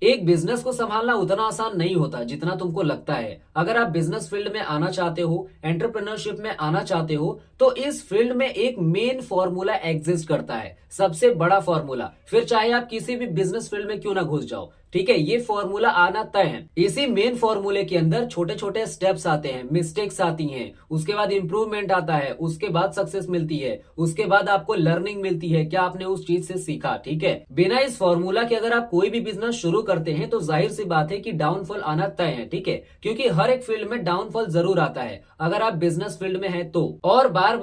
एक बिजनेस को संभालना उतना आसान नहीं होता जितना तुमको लगता है। अगर आप बिजनेस फील्ड में आना चाहते हो, एंटरप्रेन्योरशिप में आना चाहते हो, तो इस फील्ड में एक मेन फॉर्मूला एग्जिस्ट करता है, सबसे बड़ा फॉर्मूला। फिर चाहे आप किसी भी बिजनेस फील्ड में क्यों ना घुस जाओ, ठीक है, ये फॉर्मूला आना तय है। इसी मेन फॉर्मूले के अंदर छोटे छोटे स्टेप्स आते हैं, मिस्टेक्स आती हैं, उसके बाद इंप्रूवमेंट आता है, उसके बाद सक्सेस मिलती है, उसके बाद आपको लर्निंग मिलती है, क्या आपने उस चीज से सीखा। ठीक है, बिना इस फॉर्मूला के अगर आप कोई भी बिजनेस शुरू करते हैं तो जाहिर सी बात है कि डाउनफॉल आना तय है। ठीक है, क्योंकि हर एक फील्ड में डाउनफॉल जरूर आता है अगर आप बिजनेस फील्ड में हैं तो। और बार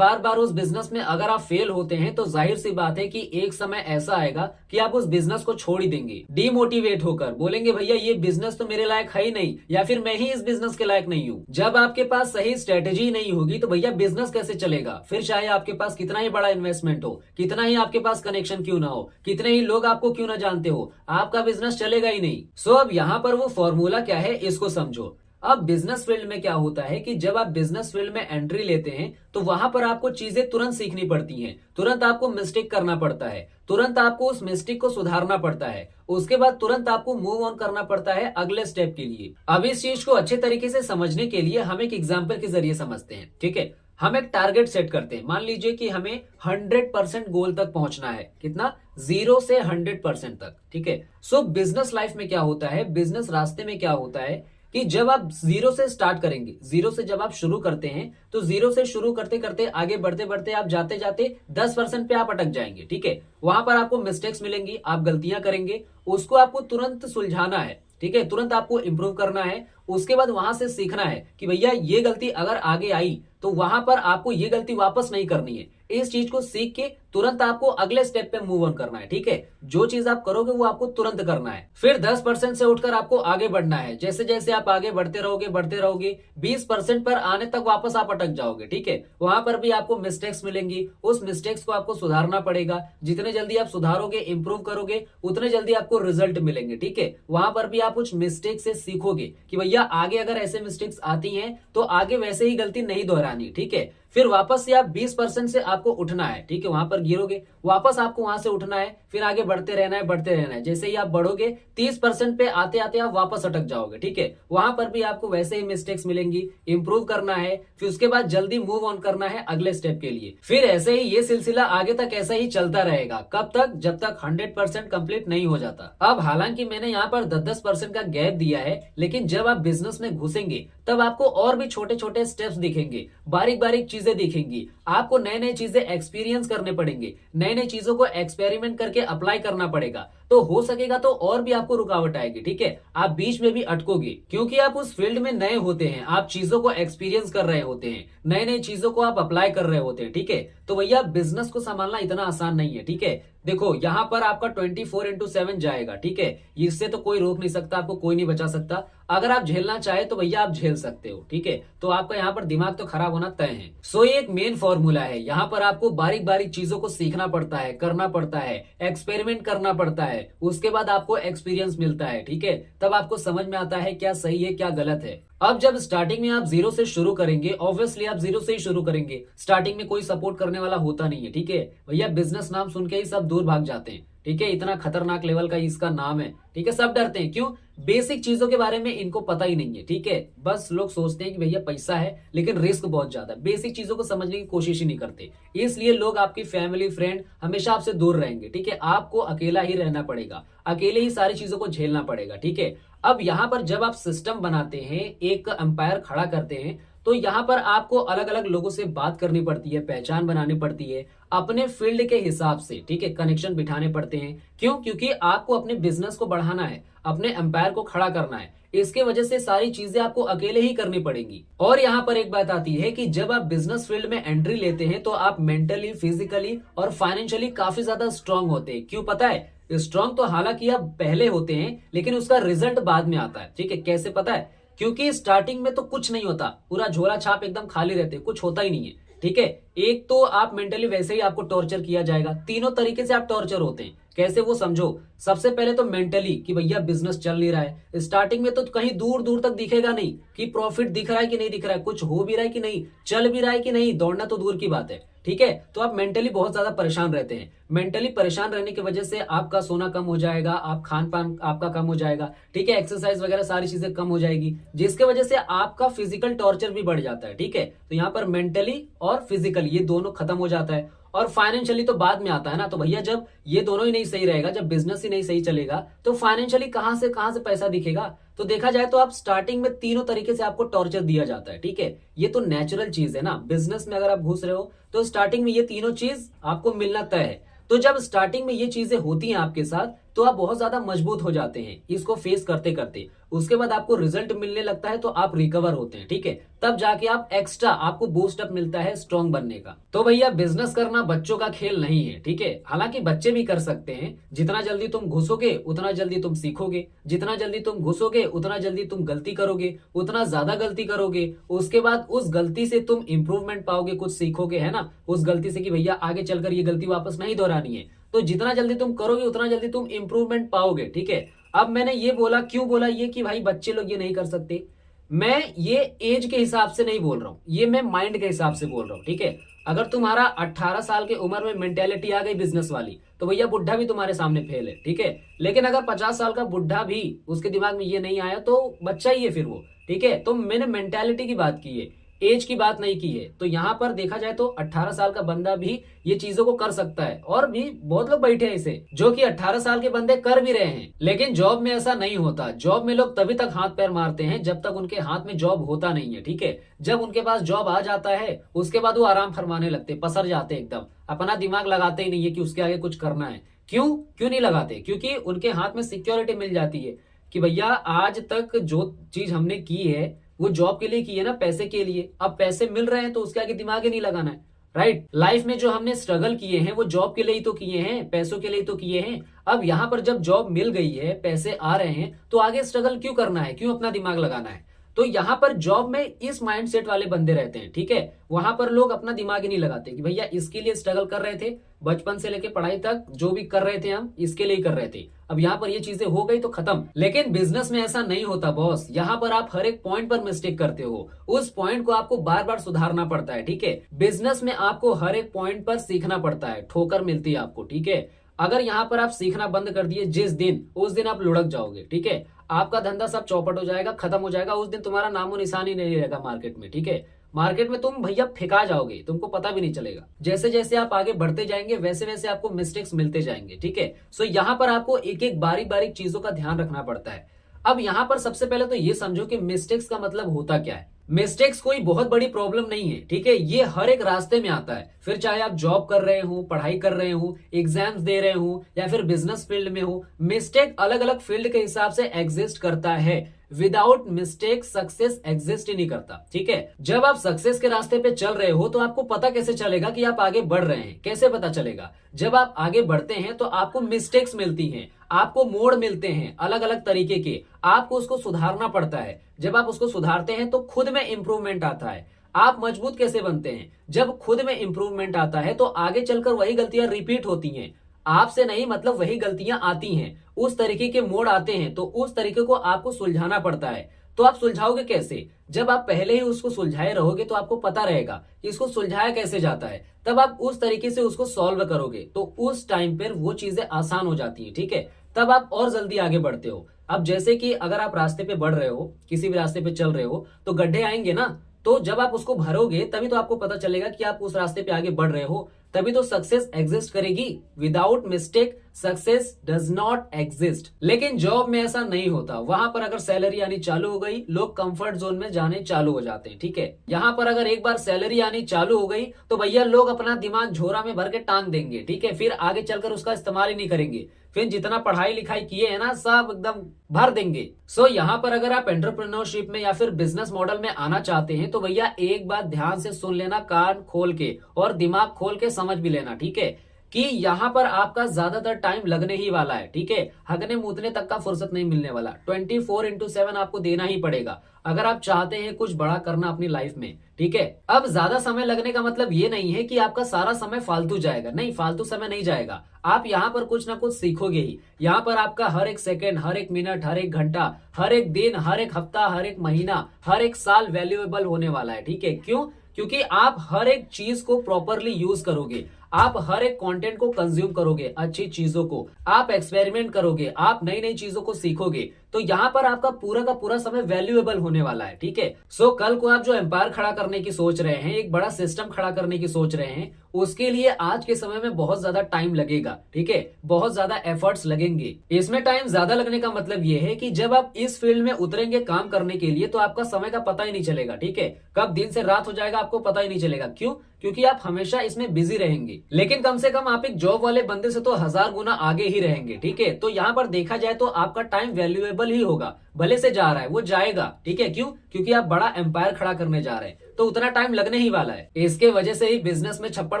बार उस बिजनेस में अगर आप फेल होते हैं तो जाहिर सी बात है कि एक समय ऐसा आएगा कि आप उस बिजनेस को छोड़ ही देंगे, डीमोटिवेट होकर बोलेंगे भैया ये बिजनेस तो मेरे लायक है ही नहीं, या फिर मैं ही इस बिजनेस के लायक नहीं हूँ। जब आपके पास सही स्ट्रेटेजी नहीं होगी तो भैया बिजनेस कैसे चलेगा। फिर चाहे आपके पास कितना ही बड़ा इन्वेस्टमेंट हो, कितना ही आपके पास कनेक्शन क्यों ना हो, कितने ही लोग आपको क्यों ना जानते हो, आपका बिजनेस चलेगा ही नहीं। सो अब यहाँ पर वो फॉर्मूला क्या है इसको समझो। अब बिजनेस फील्ड में क्या होता है कि जब आप बिजनेस फील्ड में एंट्री लेते हैं तो वहां पर आपको चीजें तुरंत सीखनी पड़ती हैं, तुरंत आपको मिस्टेक करना पड़ता है, तुरंत आपको उस मिस्टेक को सुधारना पड़ता है, उसके बाद तुरंत आपको मूव ऑन करना पड़ता है अगले स्टेप के लिए। अब इस चीज को अच्छे तरीके से समझने के लिए हम एक एग्जाम्पल के जरिए समझते हैं। ठीक है, हम एक टारगेट सेट करते हैं, मान लीजिए कि हमें 100% गोल तक पहुंचना है। कितना? 0 से 100% तक। ठीक है, सो बिजनेस लाइफ में क्या होता है, बिजनेस रास्ते में क्या होता है कि जब आप 0 से स्टार्ट करेंगे, 0 से जब आप शुरू करते हैं तो 0 से शुरू करते करते आगे बढ़ते बढ़ते आप जाते जाते 10% पे आप अटक जाएंगे। ठीक है, वहां पर आपको मिस्टेक्स मिलेंगी, आप गलतियां करेंगे, उसको आपको तुरंत सुलझाना है। ठीक है, तुरंत आपको इंप्रूव करना है। उसके बाद वहां से सीखना है कि भैया ये गलती अगर आगे आई तो वहां पर आपको ये गलती वापस नहीं करनी है। इस चीज को सीख के तुरंत आपको अगले स्टेप पे मूव ऑन करना है। ठीक है, जो चीज आप करोगे वो आपको तुरंत करना है। फिर 10% से उठकर आपको आगे बढ़ना है। जैसे जैसे आप आगे बढ़ते रहोगे 20% पर आने तक वापस आप अटक जाओगे। ठीक है, वहां पर भी आपको मिस्टेक्स मिलेंगी, उस मिस्टेक्स को आपको सुधारना पड़ेगा। जितने जल्दी आप सुधारोगे, इंप्रूव करोगे, उतने जल्दी आपको रिजल्ट मिलेंगे। ठीक है, वहां पर भी आप कुछ मिस्टेक से सीखोगे कि भैया आगे अगर ऐसे मिस्टेक्स आती हैं तो आगे वैसे ही गलती नहीं दोहरानी। ठीक है, फिर वापस से आप 20% से आपको उठना है। ठीक है, वहां पर गिरोगे, वापस आपको वहां से उठना है, फिर आगे बढ़ते रहना है, बढ़ते रहना है। जैसे ही आप बढ़ोगे 30% पे आते आते आप वापस अटक जाओगे। ठीक है, वहां पर भी आपको वैसे ही मिस्टेक्स मिलेंगी, इंप्रूव करना है, फिर उसके बाद जल्दी मूव ऑन करना है अगले स्टेप के लिए। फिर ऐसे ही ये सिलसिला आगे तक ऐसा ही चलता रहेगा। कब तक? जब तक 100% कंप्लीट नहीं हो जाता। अब हालांकि मैंने यहाँ पर 10-10% का गैप दिया है, लेकिन जब आप बिजनेस में घुसेंगे तब आपको और भी छोटे छोटे स्टेप्स दिखेंगे, बारीक बारीक चीजें दिखेंगी, आपको नए नए चीजें एक्सपीरियंस करने पड़ेंगे, नए नए चीजों को एक्सपेरिमेंट करके अप्लाई करना पड़ेगा। तो हो सकेगा तो और भी आपको रुकावट आएगी। ठीक है, आप बीच में भी अटकोगे क्योंकि आप उस फील्ड में नए होते हैं, आप चीजों को एक्सपीरियंस कर रहे होते हैं, नए नए चीजों को आप अप्लाई कर रहे होते हैं। ठीक है, तो भैया बिजनेस को संभालना इतना आसान नहीं है। ठीक है, देखो यहाँ पर आपका 24/7 जाएगा। ठीक है, इससे तो कोई रोक नहीं सकता, आपको कोई नहीं बचा सकता। अगर आप झेलना चाहे तो भैया आप झेल सकते हो। ठीक है, तो आपका यहाँ पर दिमाग तो खराब होना तय है। सो ये एक मेन फॉर्मूला है। यहाँ पर आपको बारीक बारीक चीजों को सीखना पड़ता है, करना पड़ता है, एक्सपेरिमेंट करना पड़ता है, उसके बाद आपको एक्सपीरियंस मिलता है। ठीक है, तब आपको समझ में आता है क्या सही है क्या गलत है। अब जब स्टार्टिंग में आप 0 से शुरू करेंगे, ऑब्वियसली आप 0 से ही शुरू करेंगे, स्टार्टिंग में कोई सपोर्ट करने वाला होता नहीं है। ठीक है, भैया बिजनेस नाम सुन के ही सब दूर भाग जाते हैं। ठीक है, इतना खतरनाक लेवल का इसका नाम है। ठीक है, सब डरते हैं, क्यों? बेसिक चीजों के बारे में इनको पता ही नहीं है। ठीक है, बस लोग सोचते हैं कि भैया पैसा है लेकिन रिस्क बहुत ज्यादा है, बेसिक चीजों को समझने की कोशिश ही नहीं करते। इसलिए लोग, आपकी फैमिली फ्रेंड हमेशा आपसे दूर रहेंगे। ठीक है, आपको अकेला ही रहना पड़ेगा, अकेले ही सारी चीजों को झेलना पड़ेगा। ठीक है, अब यहाँ पर जब आप सिस्टम बनाते हैं, एक एम्पायर खड़ा करते हैं, तो यहाँ पर आपको अलग अलग लोगों से बात करनी पड़ती है, पहचान बनानी पड़ती है अपने फील्ड के हिसाब से। ठीक है, कनेक्शन बिठाने पड़ते हैं। क्यों? क्योंकि आपको अपने बिजनेस को बढ़ाना है, अपने एम्पायर को खड़ा करना है। इसके वजह से सारी चीजें आपको अकेले ही करनी पड़ेंगी। और यहाँ पर एक बात आती है कि जब आप बिजनेस फील्ड में एंट्री लेते हैं तो आप मेंटली, फिजिकली और फाइनेंशियली काफी ज्यादा स्ट्रांग होते हैं। क्यों पता है? स्ट्रांग तो हालांकि आप पहले होते हैं लेकिन उसका रिजल्ट बाद में आता है। ठीक है, कैसे पता है? क्योंकि स्टार्टिंग में तो कुछ नहीं होता, पूरा झोला छाप एकदम खाली रहते, कुछ होता ही नहीं है। ठीक है, एक तो आप मेंटली वैसे ही आपको टॉर्चर किया जाएगा, तीनों तरीके से आप टॉर्चर होते हैं। कैसे वो समझो। सबसे पहले तो मेंटली कि भैया बिजनेस चल नहीं रहा है। स्टार्टिंग में तो कहीं दूर दूर तक दिखेगा नहीं कि प्रॉफिट दिख रहा है कि नहीं दिख रहा है, कुछ हो भी रहा है कि नहीं, चल भी रहा है कि नहीं, दौड़ना तो दूर की बात है। ठीक है, तो आप मेंटली बहुत ज्यादा परेशान रहते हैं। मेंटली परेशान रहने की वजह से आपका सोना कम हो जाएगा, आप खान पान आपका कम हो जाएगा, ठीक है, एक्सरसाइज वगैरह सारी चीजें कम हो जाएगी, जिसके वजह से आपका फिजिकल टॉर्चर भी बढ़ जाता है। ठीक है, तो यहाँ पर मेंटली और फिजिकल ये दोनों खत्म हो जाता है। और फाइनेंशियली तो बाद में आता है ना। तो भैया जब ये दोनों ही नहीं सही रहेगा, जब बिजनेस ही नहीं सही चलेगा, तो फाइनेंशियली कहां से पैसा दिखेगा। तो देखा जाए तो आप स्टार्टिंग में तीनों तरीके से आपको टॉर्चर दिया जाता है। ठीक है, ये तो नेचुरल चीज है ना। बिजनेस में अगर आप घुस रहे हो तो स्टार्टिंग में ये तीनों चीज आपको मिलना तय है। तो जब स्टार्टिंग में ये चीजें होती हैं आपके साथ, तो आप बहुत ज्यादा मजबूत हो जाते हैं इसको फेस करते करते। उसके बाद आपको रिजल्ट मिलने लगता है तो आप रिकवर होते हैं। ठीक है, तब जाके आप एक्स्ट्रा आपको बूस्ट अप मिलता है स्ट्रॉन्ग बनने का। तो भैया बिजनेस करना बच्चों का खेल नहीं है। ठीक है, हालांकि बच्चे भी कर सकते हैं। जितना जल्दी तुम घुसोगे उतना जल्दी तुम सीखोगे, जितना जल्दी तुम घुसोगे उतना जल्दी तुम गलती करोगे, उतना ज्यादा गलती करोगे। उसके बाद उस गलती से तुम इंप्रूवमेंट पाओगे, कुछ सीखोगे, है ना, उस गलती से कि भैया आगे चलकर ये गलती वापस नहीं दोहरानी है। तो जितना जल्दी तुम करोगे उतना जल्दी तुम इंप्रूवमेंट पाओगे। ठीक है, अब मैंने ये बोला, क्यों बोला ये कि भाई बच्चे लोग ये नहीं कर सकते, मैं ये एज के हिसाब से नहीं बोल रहा हूं, ये मैं माइंड के हिसाब से बोल रहा हूं। ठीक है, अगर तुम्हारा 18 साल की उम्र में मेंटेलिटी आ गई बिजनेस वाली, तो भैया बुढ़ा भी तुम्हारे सामने फेल है। ठीक है, लेकिन अगर 50 साल का बुढ़ा भी उसके दिमाग में ये नहीं आया तो बच्चा ही है फिर वो। ठीक है, तो मैंने मेंटेलिटी की बात की है, एज की बात नहीं की है। तो यहाँ पर देखा जाए तो 18 साल का बंदा भी ये चीजों को कर सकता है। और भी बहुत लोग बैठे हैं इसे, जो कि 18 साल के बंदे कर भी रहे हैं। लेकिन जॉब में ऐसा नहीं होता। जॉब में लोग तभी तक हाथ पैर मारते हैं जब तक उनके हाथ में जॉब होता नहीं है। ठीक है, जब उनके पास जॉब आ जाता है उसके बाद वो आराम फरमाने लगते, पसर जाते एकदम, अपना दिमाग लगाते ही नहीं है कि उसके आगे कुछ करना है। क्यों क्यों नहीं लगाते? क्योंकि उनके हाथ में सिक्योरिटी मिल जाती है कि भैया आज तक जो चीज हमने की है वो जॉब के लिए की है ना, पैसे के लिए। अब पैसे मिल रहे हैं तो उसके आगे दिमाग ही नहीं लगाना है। राइट, लाइफ में जो हमने स्ट्रगल किए हैं वो जॉब के लिए ही तो किए हैं, पैसों के लिए तो किए हैं। अब यहाँ पर जब जॉब मिल गई है, पैसे आ रहे हैं, तो आगे स्ट्रगल क्यों करना है, क्यों अपना दिमाग लगाना है? तो यहाँ पर जॉब में इस माइंडसेट वाले बंदे रहते हैं। ठीक है, वहां पर लोग अपना दिमाग ही नहीं लगाते कि भैया इसके लिए स्ट्रगल कर रहे थे, बचपन से लेके पढ़ाई तक जो भी कर रहे थे हम इसके लिए ही कर रहे थे। अब यहाँ पर ये चीजें हो गई तो खत्म। लेकिन बिजनेस में ऐसा नहीं होता बॉस। यहाँ पर आप हर एक पॉइंट पर मिस्टेक करते हो, उस पॉइंट को आपको बार बार सुधारना पड़ता है। ठीक है, बिजनेस में आपको हर एक पॉइंट पर सीखना पड़ता है, ठोकर मिलती है आपको। ठीक है, अगर यहाँ पर आप सीखना बंद कर दिए जिस दिन, उस दिन आप लुढ़क जाओगे। ठीक है, आपका धंधा सब चौपट हो जाएगा, खत्म हो जाएगा। उस दिन तुम्हारा नामो निशान ही नहीं रहेगा मार्केट में। ठीक है, मार्केट में तुम भैया फेंका जाओगे, तुमको पता भी नहीं चलेगा। जैसे जैसे आप आगे बढ़ते जाएंगे वैसे वैसे आपको मिस्टेक्स मिलते जाएंगे। ठीक है, सो यहाँ पर आपको एक एक बारीक बारीक चीजों का ध्यान रखना पड़ता है। अब यहाँ पर सबसे पहले तो ये समझो कि मिस्टेक्स का मतलब होता क्या है। मिस्टेक्स कोई बहुत बड़ी प्रॉब्लम नहीं है। ठीक है, ये हर एक रास्ते में आता है। फिर चाहे आप जॉब कर रहे हो, पढ़ाई कर रहे हो, एग्जाम्स दे रहे हो, या फिर बिजनेस फील्ड में हो, मिस्टेक अलग अलग फील्ड के हिसाब से एग्जिस्ट करता है। विदाउट मिस्टेक सक्सेस एग्जिस्ट ही नहीं करता। ठीक है, जब आप सक्सेस के रास्ते पे चल रहे हो तो आपको पता कैसे चलेगा कि आप आगे बढ़ रहे हैं? कैसे पता चलेगा? जब आप आगे बढ़ते हैं तो आपको मिस्टेक्स मिलती हैं, आपको मोड़ मिलते हैं अलग अलग तरीके के, आपको उसको सुधारना पड़ता है। जब आप उसको सुधारते हैं तो खुद में इंप्रूवमेंट आता है। आप मजबूत कैसे बनते हैं? जब खुद में इंप्रूवमेंट आता है तो आगे चलकर वही गलतियां रिपीट होती हैं। आपसे नहीं, मतलब वही गलतियां आती हैं, उस तरीके के मोड़ आते हैं, तो उस तरीके को आपको सुलझाना पड़ता है। तो आप सुलझाओगे कैसे? जब आप पहले ही उसको सुलझाए रहोगे तो आपको पता रहेगा कि इसको सुलझाया कैसे जाता है, तब आप उस तरीके से उसको सॉल्व करोगे तो उस टाइम पर वो चीजें आसान हो जाती है। ठीक है, तब आप और जल्दी आगे बढ़ते हो। अब जैसे कि अगर आप रास्ते पे बढ़ रहे हो, किसी भी रास्ते पे चल रहे हो, तो गड्ढे आएंगे ना, तो जब आप उसको भरोगे तभी तो आपको पता चलेगा कि आप उस रास्ते पे आगे बढ़ रहे हो, तभी तो सक्सेस एग्जिस्ट करेगी। Without mistake success does not exist. लेकिन जॉब में ऐसा नहीं होता। वहां पर अगर सैलरी आनी चालू हो गई, लोग कंफर्ट जोन में जाने चालू हो जाते हैं। ठीक है, यहाँ पर अगर एक बार सैलरी आनी चालू हो गई तो भैया लोग अपना दिमाग झोरा में भर के टांग देंगे। ठीक है, फिर आगे चलकर उसका इस्तेमाल ही नहीं करेंगे। फिर जितना पढ़ाई लिखाई किए है ना, सब एकदम भर देंगे। सो यहाँ पर अगर आप एंटरप्रेन्योरशिप में या फिर बिजनेस मॉडल में आना चाहते हैं तो भैया एक बात ध्यान से सुन लेना, कान खोल के और दिमाग खोल के समझ भी लेना। ठीक है, कि यहाँ पर आपका ज्यादातर टाइम लगने ही वाला है, ठीक है। हगने मूतने तक का फुर्सत नहीं मिलने वाला, 24/7 आपको देना ही पड़ेगा अगर आप चाहते हैं कुछ बड़ा करना अपनी लाइफ में, ठीक है। अब ज्यादा समय लगने का मतलब ये नहीं है कि आपका सारा समय फालतू जाएगा, नहीं, फालतू समय नहीं जाएगा। आप यहाँ पर कुछ ना कुछ सीखोगे ही। यहाँ पर आपका हर एक सेकंड, हर एक मिनट, हर एक घंटा, हर एक दिन, हर एक हफ्ता, हर एक महीना, हर एक साल वैल्यूएबल होने वाला है, ठीक है। क्यों? क्योंकि आप हर एक चीज को प्रॉपरली यूज करोगे, आप हर एक कंटेंट को कंज्यूम करोगे, अच्छी चीजों को आप एक्सपेरिमेंट करोगे, आप नई नई चीजों को सीखोगे, तो यहाँ पर आपका पूरा का पूरा समय वैल्यूएबल होने वाला है, ठीक है। सो कल को आप जो एम्पायर खड़ा करने की सोच रहे हैं, एक बड़ा सिस्टम खड़ा करने की सोच रहे हैं, उसके लिए आज के समय में बहुत ज्यादा टाइम लगेगा, ठीक है, बहुत ज्यादा एफर्ट्स लगेंगे। इसमें टाइम ज्यादा लगने का मतलब ये है कि जब आप इस फील्ड में उतरेंगे काम करने के लिए, तो आपका समय का पता ही नहीं चलेगा, ठीक है। कब दिन से रात हो जाएगा आपको पता ही नहीं चलेगा। क्यों? क्योंकि आप हमेशा इसमें बिजी रहेंगे। लेकिन कम से कम आप एक जॉब वाले बंदे से तो 1000 गुना आगे ही रहेंगे, ठीक है। तो यहाँ पर देखा जाए तो आपका टाइम वैल्यूएबल ही होगा, भले से जा रहा है वो जाएगा, ठीक है। क्यों? क्योंकि आप बड़ा एम्पायर खड़ा करने जा रहे हैं, तो उतना टाइम लगने ही वाला है। इसके वजह से ही बिजनेस में छप्पड़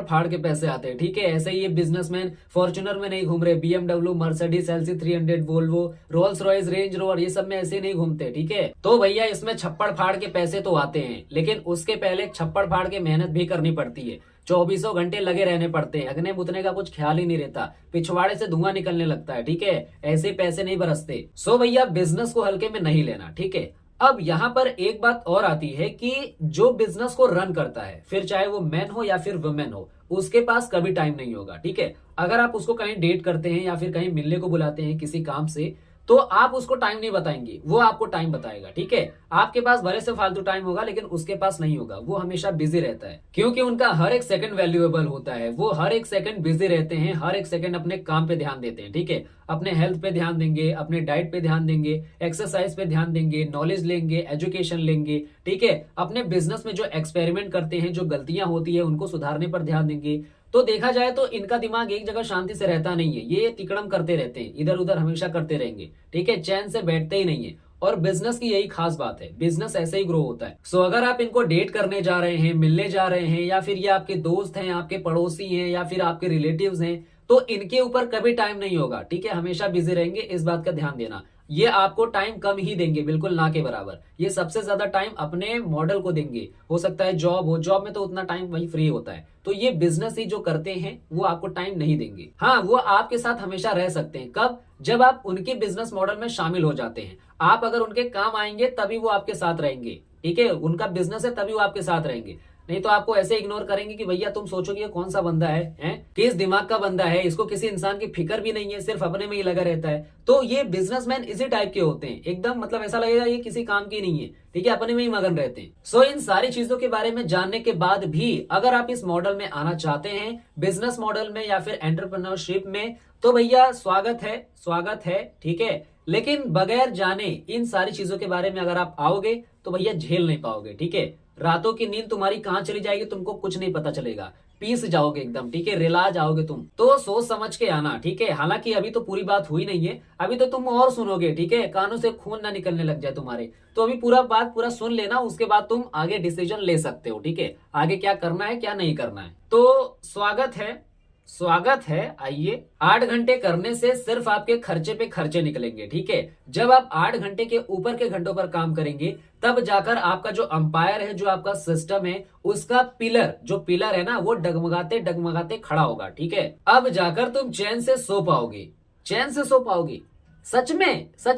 फाड़ के पैसे आते हैं, ठीक है। ऐसे ही ये बिजनेसमैन फॉर्च्यूनर में नहीं घूम रहे, BMW, Mercedes LC 300, Volvo, Rolls Royce, range rover, ये सब में ऐसे नहीं घूमते, ठीक है। तो भैया इसमें छप्पड़ फाड़ के पैसे तो आते हैं, लेकिन उसके पहले छप्पड़ फाड़ के मेहनत भी करनी पड़ती है। 24 घंटे लगे रहने पड़ते हैं, अगने बुतने का कुछ ख्याल ही नहीं रहता, पिछवाड़े से धुआं निकलने लगता है, ठीक है। ऐसे पैसे नहीं बरसते। सो भैया बिजनेस को हल्के में नहीं लेना, ठीक है। अब यहाँ पर एक बात और आती है कि जो बिजनेस को रन करता है, फिर चाहे वो मैन हो या फिर वुमेन हो, उसके पास कभी टाइम नहीं होगा, ठीक है। अगर आप उसको कहीं डेट करते हैं या फिर कहीं मिलने को बुलाते हैं किसी काम से, तो आप उसको टाइम नहीं बताएंगे, वो आपको टाइम बताएगा, ठीक है। आपके पास भले से फालतू टाइम होगा, लेकिन उसके पास नहीं होगा, वो हमेशा बिजी रहता है, क्योंकि उनका हर एक सेकंड वैल्यूएबल होता है। वो हर एक सेकंड बिजी रहते हैं, हर एक सेकंड अपने काम पे ध्यान देते हैं, ठीक है। अपने हेल्थ पे ध्यान देंगे, अपने डाइट पे ध्यान देंगे, एक्सरसाइज पे ध्यान देंगे, नॉलेज लेंगे, एजुकेशन लेंगे, ठीक है। अपने बिजनेस में जो एक्सपेरिमेंट करते हैं, जो गलतियां होती है उनको सुधारने पर ध्यान देंगे। तो देखा जाए तो इनका दिमाग एक जगह शांति से रहता नहीं है, ये तिकड़म करते रहते हैं, इधर उधर हमेशा करते रहेंगे, ठीक है। चैन से बैठते ही नहीं है। और बिजनेस की यही खास बात है, बिजनेस ऐसे ही ग्रो होता है। सो अगर आप इनको डेट करने जा रहे हैं, मिलने जा रहे हैं, या फिर ये आपके दोस्त हैं, आपके पड़ोसी हैं, या फिर आपके रिलेटिव्स हैं, तो इनके ऊपर कभी टाइम नहीं होगा, ठीक है। हमेशा बिजी रहेंगे, इस बात का ध्यान देना। ये आपको टाइम कम ही देंगे, बिल्कुल ना के बराबर। ये सबसे ज्यादा टाइम अपने मॉडल को देंगे। हो सकता है जॉब हो, जॉब में तो उतना टाइम वही फ्री होता है। तो ये बिजनेस ही जो करते हैं वो आपको टाइम नहीं देंगे। हाँ, वो आपके साथ हमेशा रह सकते हैं। कब? जब आप उनके बिजनेस मॉडल में शामिल हो जाते हैं। आप अगर उनके काम आएंगे तभी वो आपके साथ रहेंगे, ठीक है। उनका बिजनेस है तभी वो आपके साथ रहेंगे, नहीं तो आपको ऐसे इग्नोर करेंगे कि भैया तुम सोचोगे कौन सा बंदा है, किस दिमाग का बंदा है, इसको किसी इंसान की फिक्र भी नहीं है, सिर्फ अपने में ही लगा रहता है। तो ये बिजनेसमैन इसी टाइप के होते हैं, एकदम मतलब ऐसा लगेगा ये किसी काम की नहीं है, ठीक है, अपने में ही मगन रहते हैं। सो इन सारी चीजों के बारे में जानने के बाद भी अगर आप इस मॉडल में आना चाहते हैं, बिजनेस मॉडल में या फिर एंटरप्रेन्योरशिप में, तो भैया स्वागत है, स्वागत है, ठीक है। लेकिन बगैर जाने इन सारी चीजों के बारे में अगर आप आओगे तो भैया झेल नहीं पाओगे, ठीक है। रातों की नींद तुम्हारी कहां चली जाएगी तुमको कुछ नहीं पता चलेगा, पीस जाओगे एकदम, ठीक है, रिला जाओगे तुम। तो सोच समझ के आना, ठीक है। हालांकि अभी तो पूरी बात हुई नहीं है, अभी तो तुम और सुनोगे, ठीक है, कानों से खून ना निकलने लग जाए तुम्हारे। तो अभी पूरा बात पूरा सुन लेना, उसके बाद तुम आगे डिसीजन ले सकते हो, ठीक है, आगे क्या करना है क्या नहीं करना है। तो स्वागत है, स्वागत है, आइए। 8 घंटे करने से सिर्फ आपके खर्चे पे खर्चे निकलेंगे, ठीक है। जब आप 8 घंटे के ऊपर के घंटों पर काम करेंगे, तब जाकर आपका जो अंपायर है, जो आपका सिस्टम है, उसका पिलर, जो पिलर है ना, वो डगमगाते डगमगाते खड़ा होगा, ठीक है। अब जाकर तुम चैन से सो पाओगे, चैन से सो पाओगे, सच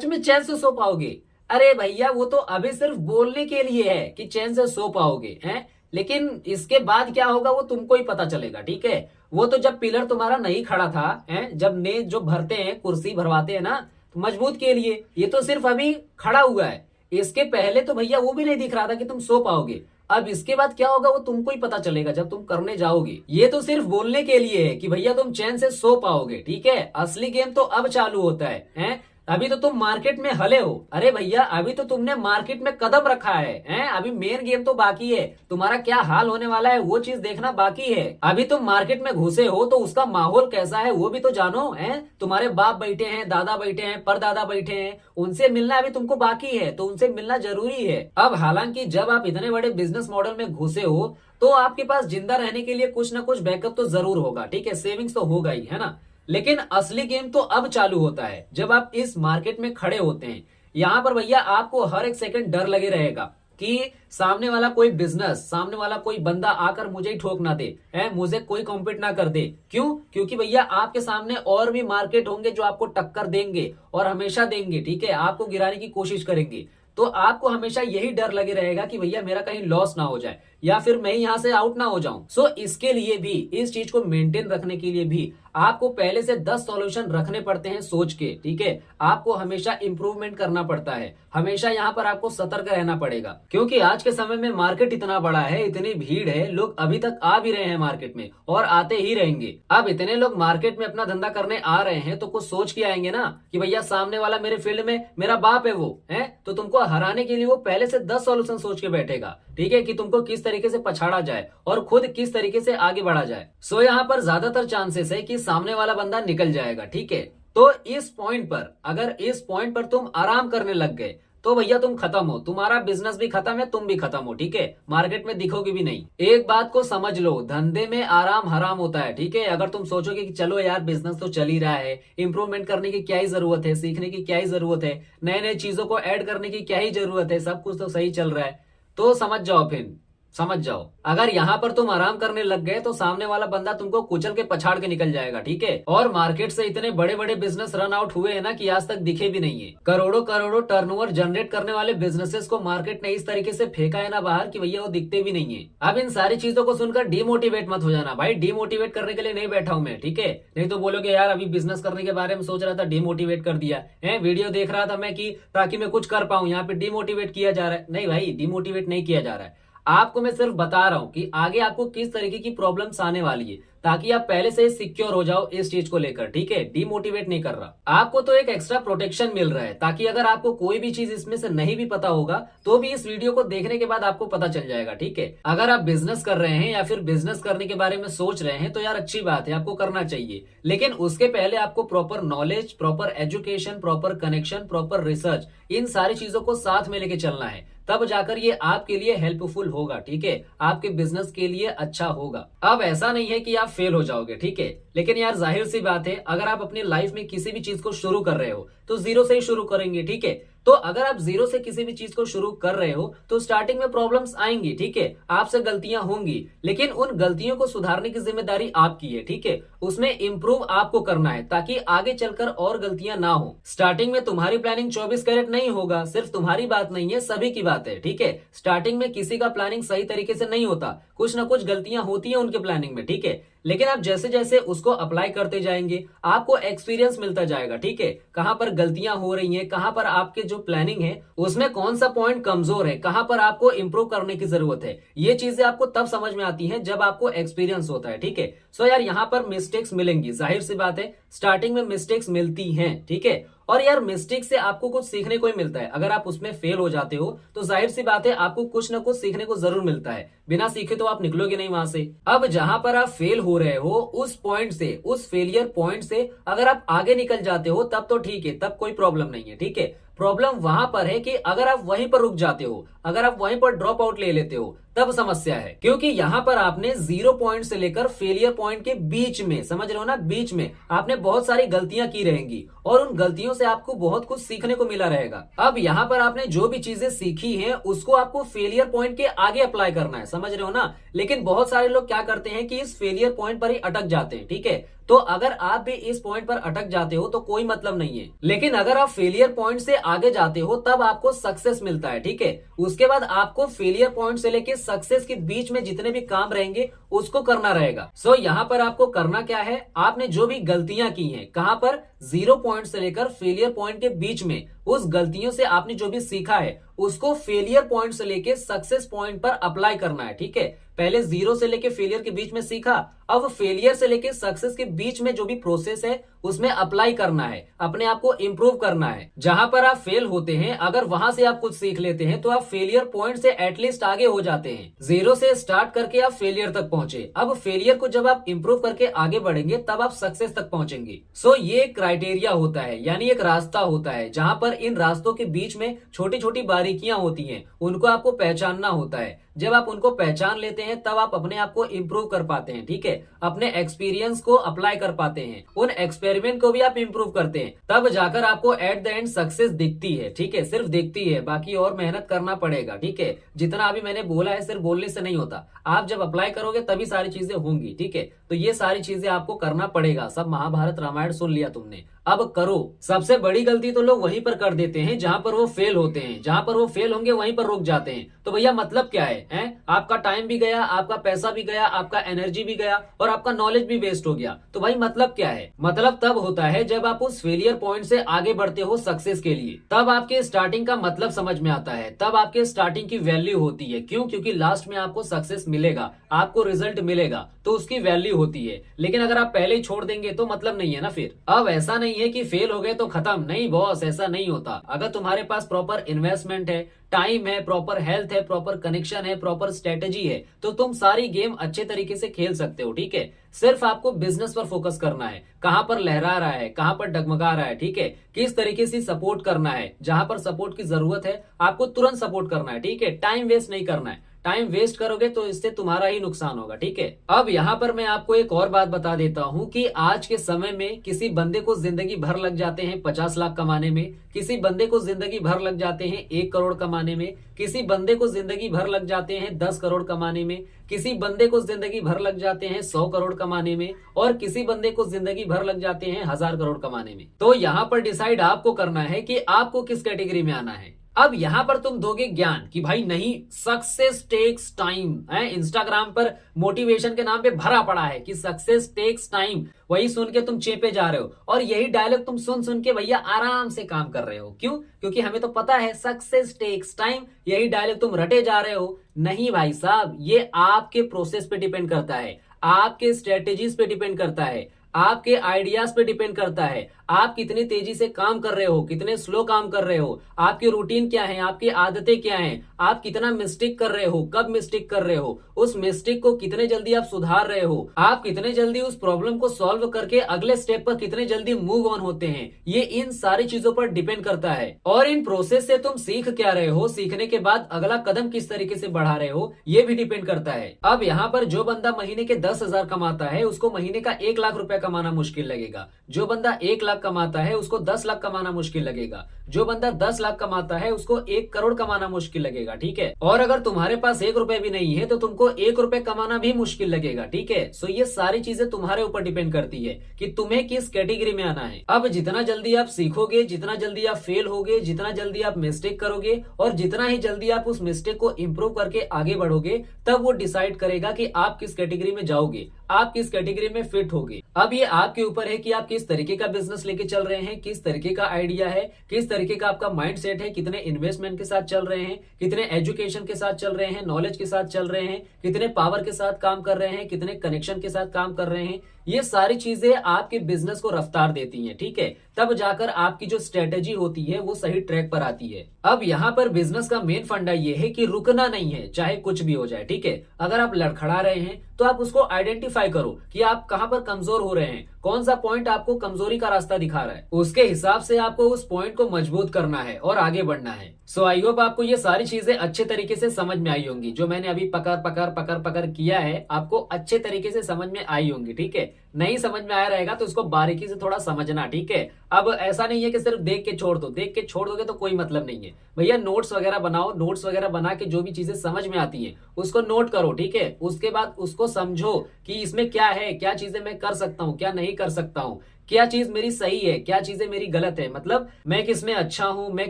में चैन से सो पाओगे। अरे भैया वो तो अभी सिर्फ बोलने के लिए है कि चैन से सो पाओगे, हैं, लेकिन इसके बाद क्या होगा वो तुमको ही पता चलेगा, ठीक है। वो तो जब पिलर तुम्हारा नहीं खड़ा था, हैं, जब नेज जो भरते हैं, कुर्सी भरवाते हैं ना, तो मजबूत के लिए, ये तो सिर्फ अभी खड़ा हुआ है। इसके पहले तो भैया वो भी नहीं दिख रहा था कि तुम सो पाओगे। अब इसके बाद क्या होगा वो तुमको ही पता चलेगा जब तुम करने जाओगे। ये तो सिर्फ बोलने के लिए है कि भैया तुम चैन से सो पाओगे, ठीक है। असली गेम तो अब चालू होता है, हैं? अभी तो तुम मार्केट में हले हो। अरे भैया अभी तो तुमने मार्केट में कदम रखा है, अभी मेन गेम तो बाकी है। तुम्हारा क्या हाल होने वाला है वो चीज देखना बाकी है। अभी तुम मार्केट में घुसे हो तो उसका माहौल कैसा है वो भी तो जानो। तुम्हारे बाप बैठे हैं, दादा बैठे हैं, परदादा बैठे हैं, उनसे मिलना अभी तुमको बाकी है, तो उनसे मिलना जरूरी है। अब हालांकि जब आप इतने बड़े बिजनेस मॉडल में घुसे हो तो आपके पास जिंदा रहने के लिए कुछ ना कुछ बैकअप तो जरूर होगा, ठीक है, सेविंग्स तो होगा ही, है ना। लेकिन असली गेम तो अब चालू होता है जब आप इस मार्केट में खड़े होते हैं। यहां पर भैया आपको हर एक सेकंड डर लगे रहेगा कि सामने वाला कोई बिजनेस, सामने वाला कोई बंदा आकर मुझे ही ठोक ना दे, मुझे कोई कॉम्पीट ना कर दे। क्यों? क्योंकि भैया आपके सामने और भी मार्केट होंगे जो आपको टक्कर देंगे और हमेशा देंगे, ठीक है, आपको गिराने की कोशिश करेंगे। तो आपको हमेशा यही डर लगे रहेगा कि भैया मेरा कहीं लॉस ना हो जाए या फिर मैं यहां से आउट ना हो जाऊं। सो इसके लिए भी, इस चीज को मेंटेन रखने के लिए भी आपको पहले से 10 सॉल्यूशन रखने पड़ते हैं सोच के, ठीक है। आपको हमेशा इंप्रूवमेंट करना पड़ता है, हमेशा यहाँ पर आपको सतर्क रहना पड़ेगा, क्योंकि आज के समय में मार्केट इतना बड़ा है, इतनी भीड़ है, लोग अभी तक आ भी रहे हैं मार्केट में और आते ही रहेंगे। अब इतने लोग मार्केट में अपना धंधा करने आ रहे हैं तो कुछ सोच के आएंगे ना कि भैया सामने वाला मेरे फील्ड में मेरा बाप है वो, है तो तुमको हराने के लिए वो पहले से 10 सॉल्यूशन सोच के बैठेगा, ठीक है, कि तुमको किस तरीके से पछाड़ा जाए और खुद किस तरीके से आगे बढ़ा जाए। सो यहाँ पर ज्यादातर चांसेस है कि सामने वाला बंदा निकल जाएगा, ठीक है। तो इस पॉइंट पर, अगर इस पॉइंट पर तुम आराम करने लग गए तो भैया तुम खत्म हो, तुम्हारा बिजनेस भी खत्म है, तुम भी खत्म हो, ठीक है, मार्केट में दिखोगे भी नहीं। एक बात को समझ लो, धंधे में आराम हराम होता है, ठीक है। अगर तुम सोचोगे कि चलो यार बिजनेस तो चल ही रहा है, इंप्रूवमेंट करने की क्या ही जरूरत है, सीखने की क्या ही जरूरत है, नए नए चीजों को ऐड करने की क्या ही जरूरत है, सब कुछ तो सही चल रहा है, तो समझ जाओ, फिर समझ जाओ, अगर यहाँ पर तुम आराम करने लग गए तो सामने वाला बंदा तुमको कुचल के पछाड़ के निकल जाएगा, ठीक है। और मार्केट से इतने बड़े बड़े बिजनेस रन आउट हुए हैं ना कि आज तक दिखे भी नहीं है। करोड़ों करोड़ों टर्नओवर जनरेट करने वाले बिजनेसेस को मार्केट ने इस तरीके से फेंका है ना बाहर कि भैया वो दिखते भी नहीं है। अब इन सारी चीजों को सुनकर डिमोटिवेट मत हो जाना भाई, डिमोटिवेट करने के लिए नहीं बैठा हूं मैं, ठीक है। नहीं तो बोलोगे यार अभी बिजनेस करने के बारे में सोच रहा था, डिमोटिवेट कर दिया है, वीडियो देख रहा था मैं कि ताकि मैं कुछ कर पाऊं, यहाँ पे डिमोटिवेट किया जा रहा है। नहीं भाई, डिमोटिवेट नहीं किया जा रहा है, आपको मैं सिर्फ बता रहा हूं कि आगे आपको किस तरीके की प्रॉब्लम्स आने वाली है, ताकि आप पहले से सिक्योर हो जाओ इस चीज को लेकर, ठीक है। डिमोटिवेट नहीं कर रहा, आपको तो एक एक्स्ट्रा प्रोटेक्शन मिल रहा है, ताकि अगर आपको कोई भी चीज इसमें से नहीं भी पता होगा तो भी इस वीडियो को देखने के बाद आपको पता चल जाएगा, ठीक है। अगर आप बिजनेस कर रहे हैं या फिर बिजनेस करने के बारे में सोच रहे हैं तो यार अच्छी बात है, आपको करना चाहिए, लेकिन उसके पहले आपको proper knowledge, proper education, proper connection, proper research, इन सारी चीजों को साथ में लेके चलना है, तब जाकर ये आपके लिए हेल्पफुल होगा, ठीक है, आपके बिजनेस के लिए अच्छा होगा। अब ऐसा नहीं है कि आप फेल हो जाओगे, ठीक है, लेकिन यार जाहिर सी बात है अगर आप अपनी लाइफ में किसी भी चीज को शुरू कर रहे हो तो जीरो से ही शुरू करेंगे, ठीक है। तो अगर आप जीरो से किसी भी चीज को शुरू कर रहे हो तो स्टार्टिंग में प्रॉब्लम्स आएंगी, ठीक है, आपसे गलतियां होंगी, लेकिन उन गलतियों को सुधारने की जिम्मेदारी आपकी है, ठीक है। उसमें इंप्रूव आपको करना है ताकि आगे चलकर और गलतियां ना हो। स्टार्टिंग में तुम्हारी प्लानिंग 24 कैरेट नहीं होगा, सिर्फ तुम्हारी बात नहीं है, सभी की बात है, ठीक है। स्टार्टिंग में किसी का प्लानिंग सही तरीके से नहीं होता, कुछ ना कुछ गलतियां होती है उनके प्लानिंग में, ठीक है, लेकिन आप जैसे जैसे उसको अप्लाई करते जाएंगे आपको एक्सपीरियंस मिलता जाएगा, ठीक है। कहां पर गलतियां हो रही हैं, कहां पर आपके जो प्लानिंग है उसमें कौन सा पॉइंट कमजोर है, कहां पर आपको इंप्रूव करने की जरूरत है, ये चीजें आपको तब समझ में आती हैं जब आपको एक्सपीरियंस होता है, ठीक है। सो यार यहाँ पर मिस्टेक्स मिलेंगी, जाहिर सी बात है, स्टार्टिंग में मिस्टेक्स मिलती हैं, ठीक है। और यार मिस्टेक से आपको कुछ सीखने को ही मिलता है, अगर आप उसमें फेल हो जाते हो तो जाहिर सी बात है आपको कुछ ना कुछ सीखने को जरूर मिलता है, बिना सीखे तो आप निकलोगे नहीं वहां से। अब जहां पर आप फेल हो रहे हो उस पॉइंट से, उस फेलियर पॉइंट से अगर आप आगे निकल जाते हो तब तो ठीक है, तब कोई प्रॉब्लम नहीं है, ठीक है। प्रॉब्लम वहां पर है कि अगर आप वहीं पर रुक जाते हो, अगर आप वहीं पर ड्रॉप आउट ले लेते हो तब समस्या है, क्योंकि यहां पर आपने 0 पॉइंट से लेकर फेलियर पॉइंट के बीच में, समझ रहे हो ना, बीच में आपने बहुत सारी गलतियां की रहेंगी और उन गलतियों से आपको बहुत कुछ सीखने को मिला रहेगा। अब यहां पर आपने जो भी चीजें सीखी हैं उसको आपको फेलियर पॉइंट के आगे अप्लाई करना है, समझ रहे हो ना। लेकिन बहुत सारे लोग क्या करते हैं कि इस फेलियर पॉइंट पर ही अटक जाते हैं, ठीक है। तो अगर आप भी इस पॉइंट पर अटक जाते हो तो कोई मतलब नहीं है, लेकिन अगर आप फेलियर पॉइंट से आगे जाते हो तब आपको सक्सेस मिलता है, ठीक है। उसके बाद आपको फेलियर पॉइंट से लेके सक्सेस के बीच में जितने भी काम रहेंगे उसको करना रहेगा। सो यहाँ पर आपको करना क्या है, आपने जो भी गलतियां की हैं, कहां पर जीरो पॉइंट से लेकर फेलियर पॉइंट के बीच में उस गलतियों से आपने जो भी सीखा है उसको फेलियर पॉइंट से लेके सक्सेस पॉइंट पर अप्लाई करना है। ठीक है, पहले जीरो से लेके फेलियर के बीच में सीखा, अब फेलियर से लेके सक्सेस के बीच में जो भी प्रोसेस है उसमें अप्लाई करना है, अपने आप को इंप्रूव करना है। जहां पर आप फेल होते हैं अगर वहां से आप कुछ सीख लेते हैं तो आप फेलियर पॉइंट से एटलीस्ट आगे हो जाते हैं। जीरो से स्टार्ट करके आप फेलियर तक पहुंचे, अब फेलियर को जब आप इंप्रूव करके आगे बढ़ेंगे तब आप सक्सेस तक पहुंचेंगे। सो ये एक क्राइटेरिया होता है, यानी एक रास्ता होता है जहां पर इन रास्तों के बीच में छोटी छोटी बारीकियां होती हैं, उनको आपको पहचानना होता है। जब आप उनको पहचान लेते हैं तब आप अपने आप को इंप्रूव कर पाते हैं। ठीक है, अपने एक्सपीरियंस को अप्लाई कर पाते हैं, उन एक्सपेरिमेंट को भी आप इंप्रूव करते हैं, तब जाकर आपको एट द एंड सक्सेस दिखती है। ठीक है, सिर्फ दिखती है, बाकी और मेहनत करना पड़ेगा। ठीक है, जितना अभी मैंने बोला है सिर्फ बोलने से नहीं होता, आप जब अप्लाई करोगे तभी सारी चीजें होंगी। ठीक है, तो ये सारी चीजें आपको करना पड़ेगा। सब महाभारत रामायण सुन लिया तुमने, अब करो। सबसे बड़ी गलती तो लोग वहीं पर कर देते हैं जहां पर वो फेल होते हैं, जहां पर वो फेल होंगे वहीं पर रुक जाते हैं। तो भैया मतलब क्या है? आपका टाइम भी गया, आपका पैसा भी गया, आपका एनर्जी भी गया और आपका नॉलेज भी वेस्ट हो गया। तो भाई मतलब क्या है? मतलब तब होता है जब आप उस फेलियर पॉइंट से आगे बढ़ते हो सक्सेस के लिए, तब आपके स्टार्टिंग का मतलब समझ में आता है, तब आपके स्टार्टिंग की वैल्यू होती है। क्यों? क्योंकि लास्ट में आपको सक्सेस मिलेगा, आपको रिजल्ट मिलेगा, तो उसकी वैल्यू होती है। लेकिन अगर आप पहले ही छोड़ देंगे तो मतलब नहीं है ना। फिर अब ऐसा नहीं है कि फेल हो गए तो खत्म, नहीं बॉस, ऐसा नहीं होता। अगर तुम्हारे पास प्रॉपर इन्वेस्टमेंट है, टाइम है, प्रॉपर हेल्थ है, प्रॉपर कनेक्शन है, प्रॉपर स्ट्रेटेजी है, तो तुम सारी गेम अच्छे तरीके से खेल सकते हो। ठीक है, सिर्फ आपको बिजनेस पर फोकस करना है, कहां पर लहरा रहा है, कहां पर डगमगा रहा है। ठीक है, किस तरीके से सपोर्ट करना है, जहां पर सपोर्ट की जरूरत है आपको तुरंत सपोर्ट करना है। ठीक है, टाइम वेस्ट नहीं करना है, टाइम वेस्ट करोगे तो इससे तुम्हारा ही नुकसान होगा। ठीक है, अब यहाँ पर मैं आपको एक और बात बता देता हूँ कि आज के समय में किसी बंदे को जिंदगी भर लग जाते हैं 50 लाख कमाने में, किसी बंदे को जिंदगी भर लग जाते हैं 1 करोड़ कमाने में, किसी बंदे को जिंदगी भर लग जाते हैं 10 करोड़ कमाने में, किसी बंदे को जिंदगी भर लग जाते हैं 100 करोड़ कमाने में, और किसी बंदे को जिंदगी भर लग जाते हैं 1000 करोड़ कमाने में। तो यहाँ पर डिसाइड आपको करना है कि आपको किस कैटेगरी में आना है। अब यहां पर तुम दोगे ज्ञान कि भाई नहीं, सक्सेस टेक्स टाइम है, इंस्टाग्राम पर मोटिवेशन के नाम पे भरा पड़ा है कि सक्सेस टेक्स टाइम, वही सुन के तुम चेपे जा रहे हो और यही डायलॉग तुम सुन सुन के भैया आराम से काम कर रहे हो। क्यों? क्योंकि हमें तो पता है सक्सेस टेक्स टाइम, यही डायलॉग तुम रटे जा रहे हो। नहीं भाई साहब, ये आपके प्रोसेस पे डिपेंड करता है, आपके स्ट्रेटेजीज पे डिपेंड करता है, आपके आइडियाज पे डिपेंड करता है। आप कितनी तेजी से काम कर रहे हो, कितने स्लो काम कर रहे हो, आपकी रूटीन क्या है, आपकी आदतें क्या हैं, आप कितना मिस्टेक कर रहे हो, कब मिस्टेक कर रहे हो, उस मिस्टेक को कितने जल्दी आप सुधार रहे हो, आप कितने जल्दी उस प्रॉब्लम को सॉल्व करके अगले स्टेप पर कितने जल्दी मूव ऑन होते हैं, ये इन सारी चीजों पर डिपेंड करता है। और इन प्रोसेस से तुम सीख क्या रहे हो, सीखने के बाद अगला कदम किस तरीके से बढ़ा रहे हो, ये भी डिपेंड करता है। अब यहाँ पर जो बंदा महीने के 10,000 कमाता है उसको महीने का 1 लाख रुपया कमाना मुश्किल लगेगा, जो बंदा 1 लाख कमाता है उसको 10 लाख कमाना मुश्किल लगेगा, जो बंदा 10 लाख कमाता है उसको 1 करोड़ कमाना मुश्किल लगेगा। ठीक है, और अगर तुम्हारे पास 1 रुपए भी नहीं है तो तुमको 1 रुपए कमाना भी मुश्किल लगेगा। ठीक है, सो ये सारी चीजें तुम्हारे ऊपर डिपेंड करती है कि तुम्हें किस कैटेगरी में आना है। अब जितना जल्दी आप सीखोगे, जितना जल्दी आप फेल होगे, जितना जल्दी आप मिस्टेक करोगे और जितना ही जल्दी आप उस मिस्टेक को इंप्रूव करके आगे बढ़ोगे, तब वो डिसाइड करेगा कि आप किस कैटेगरी में जाओगे, आप किस कैटेगरी में फिट होगे। अब ये आपके ऊपर है कि आप किस तरीके का बिजनेस लेके चल रहे हैं, किस तरीके का आइडिया है, किस तरीके का आपका माइंड सेट है, कितने इन्वेस्टमेंट के साथ चल रहे हैं, कितने एजुकेशन के साथ चल रहे हैं, नॉलेज के साथ चल रहे हैं, कितने पावर के साथ काम कर रहे हैं, कितने कनेक्शन के साथ काम कर रहे हैं। ये सारी चीजें आपके बिजनेस को रफ्तार देती हैं। ठीक है, तब जाकर आपकी जो स्ट्रेटेजी होती है वो सही ट्रैक पर आती है। अब यहाँ पर बिजनेस का मेन फंडा ये है कि रुकना नहीं है, चाहे कुछ भी हो जाए। ठीक है, अगर आप लड़खड़ा रहे हैं तो आप उसको आइडेंटिफाई करो कि आप कहां पर कमजोर हो रहे हैं, कौन सा पॉइंट आपको कमजोरी का रास्ता दिखा रहा है, उसके हिसाब से आपको उस पॉइंट को मजबूत करना है और आगे बढ़ना है। सो आई होप आपको ये सारी चीजें अच्छे तरीके से समझ में आई होंगी, जो मैंने अभी पकड़ किया है आपको अच्छे तरीके से समझ में आई होंगी। ठीक है, नहीं समझ में आया रहेगा तो इसको बारीकी से थोड़ा समझना। ठीक है, अब ऐसा नहीं है कि सिर्फ देख के छोड़ दो, देख के छोड़ दोगे तो कोई मतलब नहीं है भैया। नोट्स वगैरह बनाओ, नोट्स वगैरह बना के जो भी चीजें समझ में आती है उसको नोट करो। ठीक है, उसके बाद उसको समझो कि इसमें क्या है, क्या चीजें मैं कर सकता हूँ, क्या नहीं कर सकता हूँ, क्या चीज मेरी सही है, क्या चीजें मेरी गलत है, मतलब मैं किस में अच्छा हूं, मैं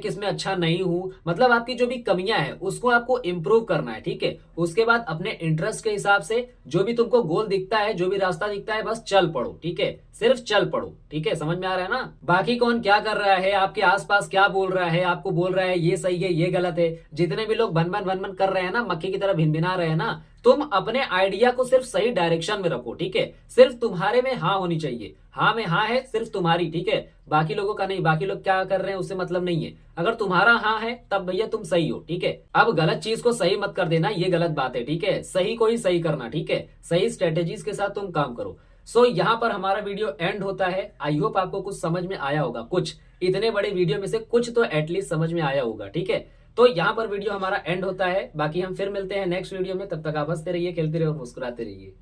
किस में अच्छा नहीं हूं, मतलब आपकी जो भी कमियां हैं उसको आपको इंप्रूव करना है, ठीक है। उसके बाद अपने इंटरेस्ट के हिसाब से जो भी तुमको गोल दिखता है, जो भी रास्ता दिखता है, बस चल पड़ो, ठीक है। सिर्फ चल पड़ो, ठीक है। समझ में आ रहा है ना? बाकी कौन क्या कर रहा है, आपके आसपास क्या बोल रहा है, आपको बोल रहा है ये सही है ये गलत है, जितने भी लोग भन भन कर रहे हैं ना, मक्खी की तरह भिनभिना रहे हैं ना, तुम अपने आइडिया को सिर्फ सही डायरेक्शन में रखो, ठीक है। सिर्फ तुम्हारे में हाँ होनी चाहिए, हाँ में हाँ है सिर्फ तुम्हारी, ठीक है। बाकी लोगों का नहीं, बाकी लोग क्या कर रहे हैं उससे मतलब नहीं है। अगर तुम्हारा हाँ है तब भैया तुम सही हो, ठीक है। अब गलत चीज को सही मत कर देना, ये गलत बात है, ठीक है। सही को ही सही करना, ठीक है। सही स्ट्रेटेजीज के साथ तुम काम करो। सो यहाँ पर हमारा वीडियो एंड होता है। आई होप आपको कुछ समझ में आया होगा, कुछ इतने बड़े वीडियो में से कुछ तो एटलीस्ट समझ में आया होगा, ठीक है। तो यहाँ पर वीडियो हमारा एंड होता है। बाकी हम फिर मिलते हैं नेक्स्ट वीडियो में, तब तक आप हंसते रहिए, खेलते रहिए और मुस्कुराते रहिए।